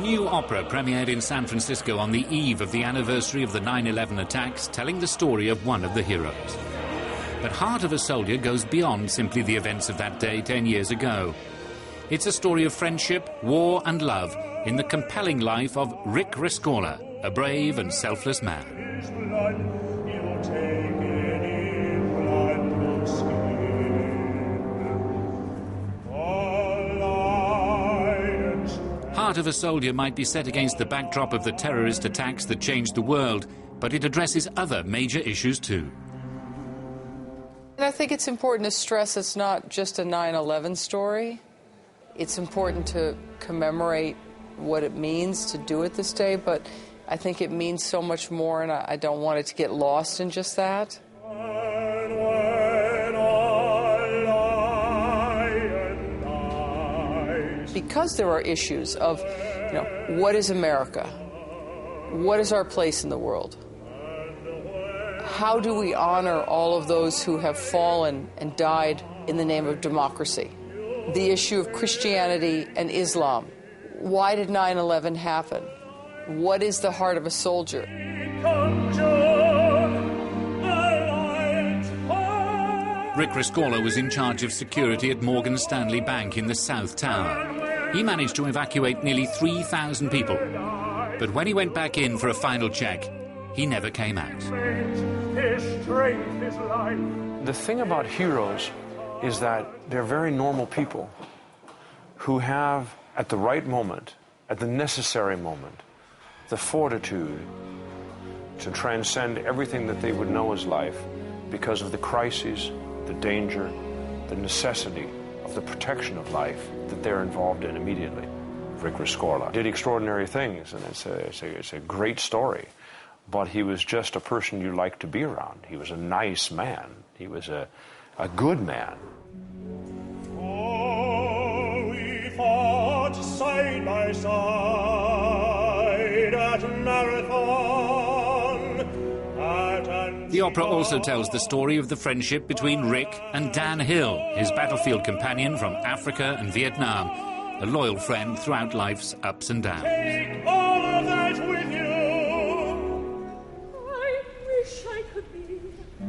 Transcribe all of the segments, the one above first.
new opera premiered in San Francisco on the eve of the anniversary of the 9/11 attacks, telling the story of one of the heroes. But Heart of a Soldier goes beyond simply the events of that day 10 years ago. It's a story of friendship, war and love in the compelling life of Rick Rescorla, a brave and selfless man. Heart of a Soldier might be set against the backdrop of the terrorist attacks that changed the world, but it addresses other major issues too. And I think it's important to stress it's not just a 9/11 story. It's important to commemorate what it means to do it this day, but I think it means so much more, and I don't want it to get lost in just that. Because there are issues of, what is America? What is our place in the world? How do we honor all of those who have fallen and died in the name of democracy? The issue of Christianity and Islam. Why did 9/11 happen? What is the heart of a soldier? Rick Rescorla was in charge of security at Morgan Stanley Bank in the South Tower. He managed to evacuate nearly 3,000 people. But when he went back in for a final check, he never came out. The thing about heroes is that they're very normal people who have, at the right moment, at the necessary moment, the fortitude to transcend everything that they would know as life because of the crises, the danger, the necessity of the protection of life that they're involved in immediately. Rick Rescorla did extraordinary things, and it's a great story, but he was just a person you like to be around. He was a nice man. He was a good man. Oh, we fought side by side at Marathon. The opera also tells the story of the friendship between Rick and Dan Hill, his battlefield companion from Africa and Vietnam, a loyal friend throughout life's ups and downs. Take all of that with you. I wish I could be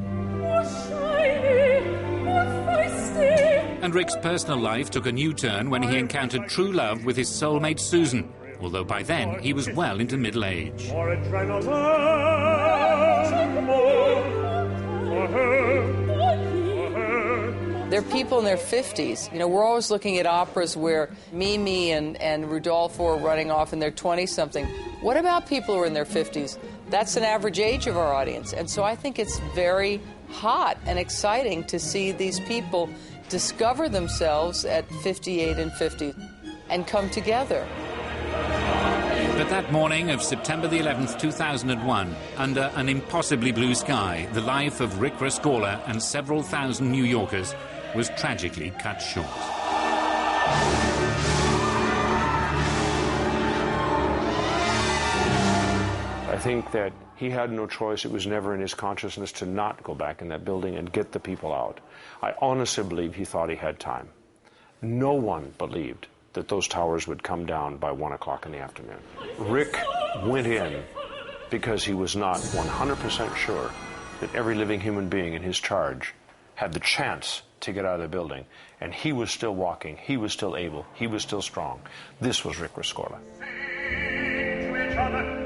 more shiny, more feisty. And Rick's personal life took a new turn when he encountered true love with his soulmate Susan, although by then he was well into middle age. More adrenaline, more for her. They're people in their 50s. We're always looking at operas where Mimi and Rudolfo are running off in their 20-something. What about people who are in their 50s? That's an average age of our audience. And so I think it's very hot and exciting to see these people discover themselves at 58 and 50 and come together. But that morning of September the 11th, 2001, under an impossibly blue sky, the life of Rick Rescorla and several thousand New Yorkers was tragically cut short. I think that he had no choice. It was never in his consciousness to not go back in that building and get the people out. I honestly believe he thought he had time. No one believed that those towers would come down by 1 o'clock in the afternoon. Rick went in because he was not 100% sure that every living human being in his charge had the chance to get out of the building, and he was still walking, he was still able, he was still strong. This was Rick Rescorla. Sing to each other.